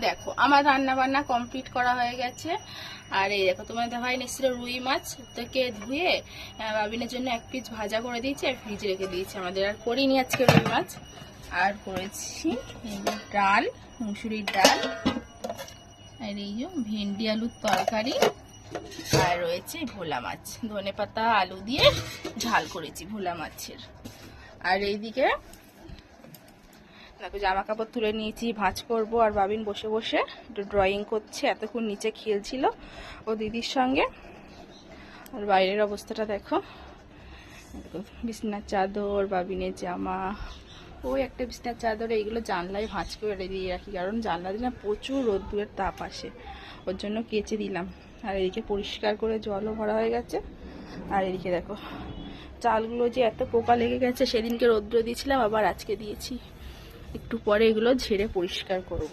দেখো আমার রান্না বান্না কমপ্লিট করা হয়ে গেছে। আর এই দেখো তোমাদের ভাই নিশ্চিত রুই মাছ থেকে ধুয়ে বাবিনের জন্য এক পিস ভাজা করে দিয়েছি আর ফ্রিজে রেখে দিয়েছি। আমাদের আর করিনি আজকে রুই মাছ। আর করেছি ডাল, মুসুরির ডাল, আর এই যে ভেন্ডি আলুর তরকারি, আর রয়েছে ভোলা মাছ, ধনেপাতা আলু দিয়ে ঝাল করেছি ভোলা মাছের। আর এইদিকে দেখো জামা কাপড় তুলে নিয়েছি, ভাঁজ করব। আর বাবিন বসে বসে একটু ড্রয়িং করছে, এতক্ষণ নিচে খেলছিল ও দিদির সঙ্গে। আর বাইরের অবস্থাটা দেখো, বিছনার চাদর, বাবিনের জামা, ওই একটা বিছনার চাদর, এইগুলো জানলায় ভাঁজ করে দিয়ে রাখি, কারণ জানলা দিয়ে না প্রচুর রোদ্দুরের তাপ আসে, ওর জন্য কেচে দিলাম। আর এদিকে পরিষ্কার করে জলও ভরা হয়ে গেছে। আর এদিকে দেখো চালগুলো যে এত পোকা লেগে গেছে, সেদিনকে রৌদ্র দিয়েছিলাম, আবার আজকে দিয়েছি। একটু পরে এগুলো ঝেড়ে পরিষ্কার করব।